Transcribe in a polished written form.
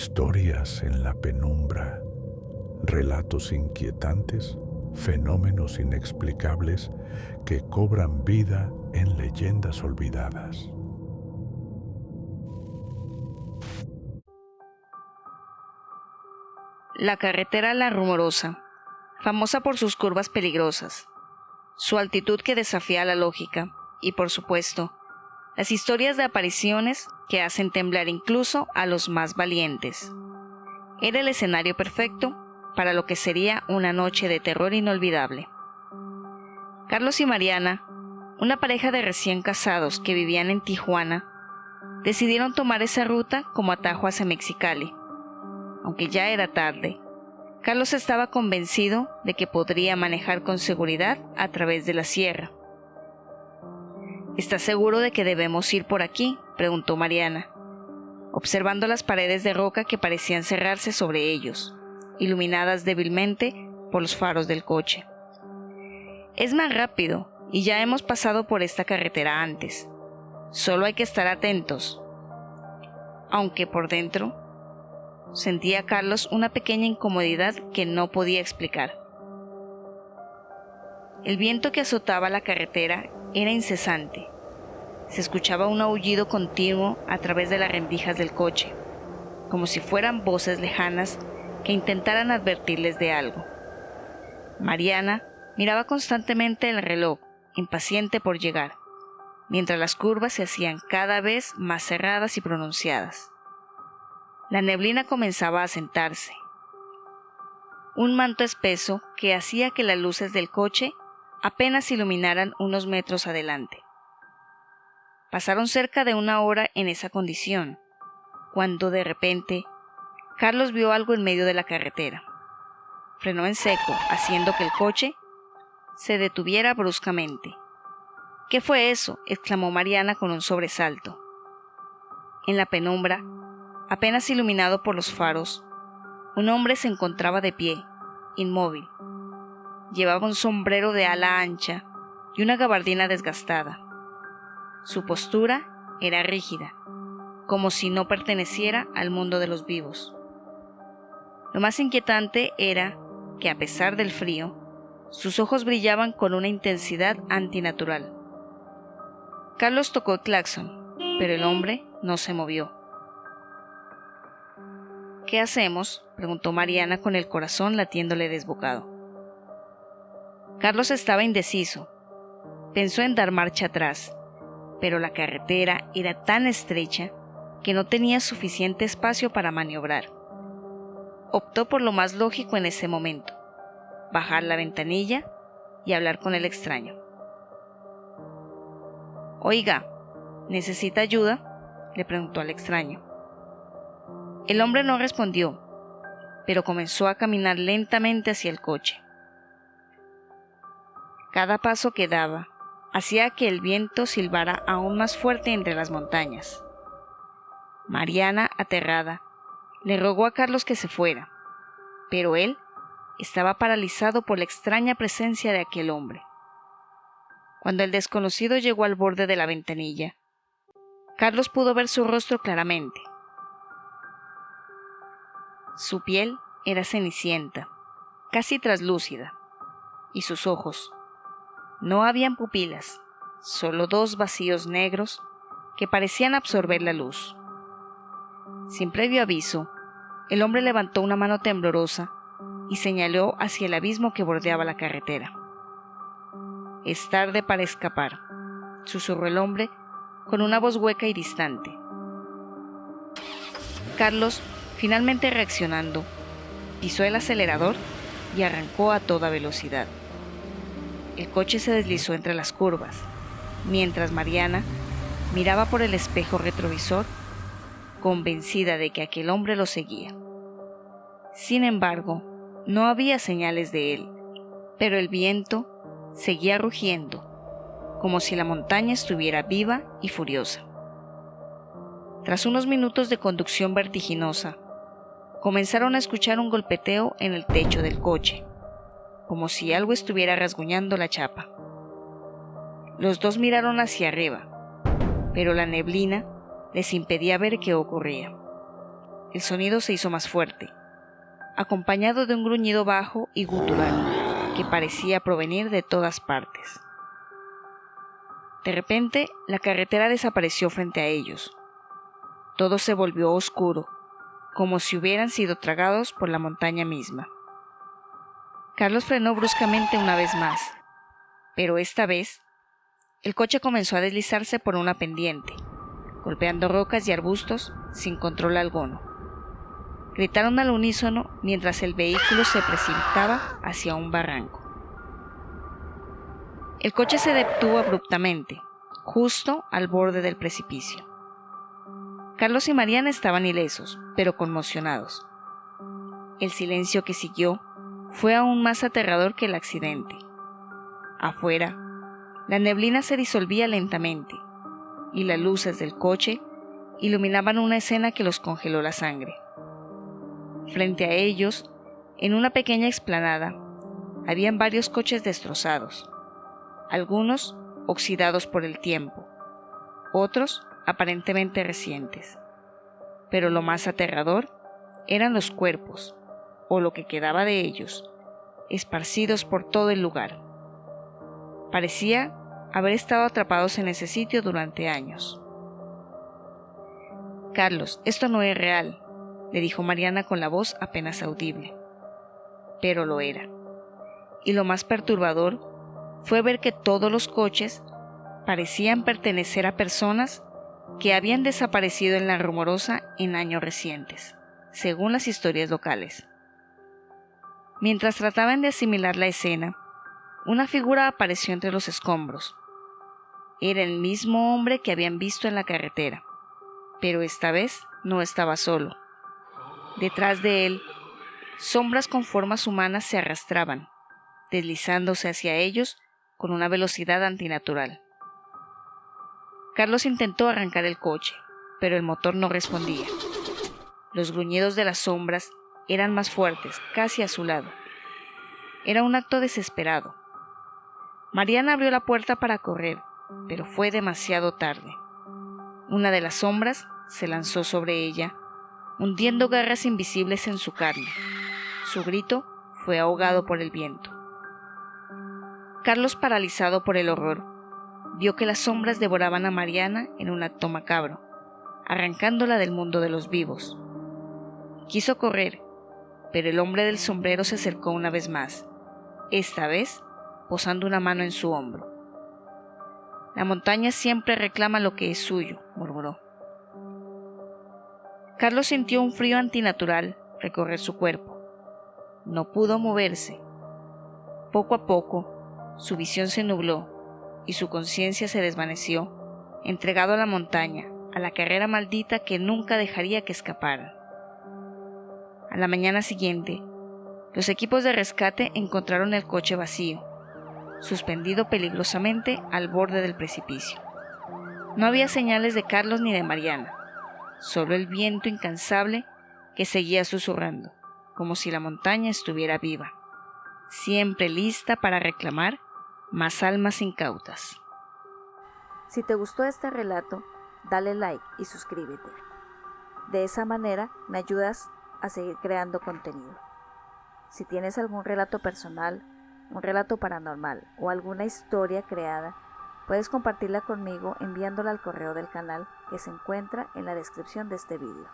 Historias en la penumbra, relatos inquietantes, fenómenos inexplicables que cobran vida en leyendas olvidadas. La carretera La Rumorosa, famosa por sus curvas peligrosas, su altitud que desafía la lógica y, por supuesto, las historias de apariciones que hacen temblar incluso a los más valientes. Era el escenario perfecto para lo que sería una noche de terror inolvidable. Carlos y Mariana, una pareja de recién casados que vivían en Tijuana, decidieron tomar esa ruta como atajo hacia Mexicali. Aunque ya era tarde, Carlos estaba convencido de que podría manejar con seguridad a través de la sierra. ¿Estás seguro de que debemos ir por aquí?, preguntó Mariana, observando las paredes de roca que parecían cerrarse sobre ellos, iluminadas débilmente por los faros del coche. Es más rápido y ya hemos pasado por esta carretera antes. Solo hay que estar atentos. Aunque por dentro sentía Carlos una pequeña incomodidad que no podía explicar. El viento que azotaba la carretera era incesante. Se escuchaba un aullido continuo a través de las rendijas del coche, como si fueran voces lejanas que intentaran advertirles de algo. Mariana miraba constantemente el reloj, impaciente por llegar, mientras las curvas se hacían cada vez más cerradas y pronunciadas. La neblina comenzaba a asentarse, un manto espeso que hacía que las luces del coche apenas iluminaran unos metros adelante. Pasaron cerca de una hora en esa condición, cuando de repente Carlos vio algo en medio de la carretera. Frenó en seco, haciendo que el coche se detuviera bruscamente. «¿Qué fue eso?», exclamó Mariana con un sobresalto. En la penumbra, apenas iluminado por los faros, un hombre se encontraba de pie, inmóvil. Llevaba un sombrero de ala ancha y una gabardina desgastada. Su postura era rígida, como si no perteneciera al mundo de los vivos. Lo más inquietante era que, a pesar del frío, sus ojos brillaban con una intensidad antinatural. Carlos tocó el claxon, pero el hombre no se movió. «¿Qué hacemos?», preguntó Mariana con el corazón latiéndole desbocado. Carlos estaba indeciso. Pensó en dar marcha atrás, pero la carretera era tan estrecha que no tenía suficiente espacio para maniobrar. Optó por lo más lógico en ese momento: bajar la ventanilla y hablar con el extraño. «Oiga, ¿necesita ayuda?», le preguntó al extraño. El hombre no respondió, pero comenzó a caminar lentamente hacia el coche. Cada paso que daba hacía que el viento silbara aún más fuerte entre las montañas. Mariana, aterrada, le rogó a Carlos que se fuera, pero él estaba paralizado por la extraña presencia de aquel hombre. Cuando el desconocido llegó al borde de la ventanilla, Carlos pudo ver su rostro claramente. Su piel era cenicienta, casi traslúcida, y sus ojos no habían pupilas, solo dos vacíos negros que parecían absorber la luz. Sin previo aviso, el hombre levantó una mano temblorosa y señaló hacia el abismo que bordeaba la carretera. «Es tarde para escapar», susurró el hombre con una voz hueca y distante. Carlos, finalmente reaccionando, pisó el acelerador y arrancó a toda velocidad. El coche se deslizó entre las curvas, mientras Mariana miraba por el espejo retrovisor, convencida de que aquel hombre lo seguía. Sin embargo, no había señales de él, pero el viento seguía rugiendo, como si la montaña estuviera viva y furiosa. Tras unos minutos de conducción vertiginosa, comenzaron a escuchar un golpeteo en el techo del coche, como si algo estuviera rasguñando la chapa. Los dos miraron hacia arriba, pero la neblina les impedía ver qué ocurría. el sonido se hizo más fuerte, acompañado de un gruñido bajo y gutural que parecía provenir de todas partes. De repente, la carretera desapareció frente a ellos. Todo se volvió oscuro, como si hubieran sido tragados por la montaña misma. Carlos frenó bruscamente una vez más, pero esta vez, el coche comenzó a deslizarse por una pendiente, golpeando rocas y arbustos sin control alguno. Gritaron al unísono mientras el vehículo se precipitaba hacia un barranco. El coche se detuvo abruptamente, justo al borde del precipicio. Carlos y Mariana estaban ilesos, pero conmocionados. El silencio que siguió fue aún más aterrador que el accidente. Afuera, la neblina se disolvía lentamente, y las luces del coche iluminaban una escena que los congeló la sangre. Frente a ellos, en una pequeña explanada, habían varios coches destrozados, algunos oxidados por el tiempo, otros aparentemente recientes. Pero lo más aterrador eran los cuerpos, o lo que quedaba de ellos, esparcidos por todo el lugar. Parecía haber estado atrapados en ese sitio durante años. «Carlos, esto no es real», le dijo Mariana con la voz apenas audible. Pero lo era. Y lo más perturbador fue ver que todos los coches parecían pertenecer a personas que habían desaparecido en la Rumorosa en años recientes, según las historias locales. Mientras trataban de asimilar la escena, una figura apareció entre los escombros. Era el mismo hombre que habían visto en la carretera, pero esta vez no estaba solo. Detrás de él, sombras con formas humanas se arrastraban, deslizándose hacia ellos con una velocidad antinatural. Carlos intentó arrancar el coche, pero el motor no respondía. Los gruñidos de las sombras eran más fuertes, casi a su lado. Era un acto desesperado. Mariana abrió la puerta para correr, pero fue demasiado tarde. Una de las sombras se lanzó sobre ella, hundiendo garras invisibles en su carne. Su grito fue ahogado por el viento. Carlos, paralizado por el horror, vio que las sombras devoraban a Mariana en un acto macabro, arrancándola del mundo de los vivos. Quiso correr, pero el hombre del sombrero se acercó una vez más, esta vez posando una mano en su hombro. «La montaña siempre reclama lo que es suyo», murmuró. Carlos sintió un frío antinatural recorrer su cuerpo. No pudo moverse. Poco a poco, su visión se nubló y su conciencia se desvaneció, entregado a la montaña, a la carrera maldita que nunca dejaría que escapara. A la mañana siguiente, los equipos de rescate encontraron el coche vacío, suspendido peligrosamente al borde del precipicio. No había señales de Carlos ni de Mariana, solo el viento incansable que seguía susurrando, como si la montaña estuviera viva, siempre lista para reclamar más almas incautas. Si te gustó este relato, dale like y suscríbete. De esa manera me ayudas a seguir creando contenido. Si tienes algún relato personal, un relato paranormal o alguna historia creada, puedes compartirla conmigo enviándola al correo del canal que se encuentra en la descripción de este vídeo.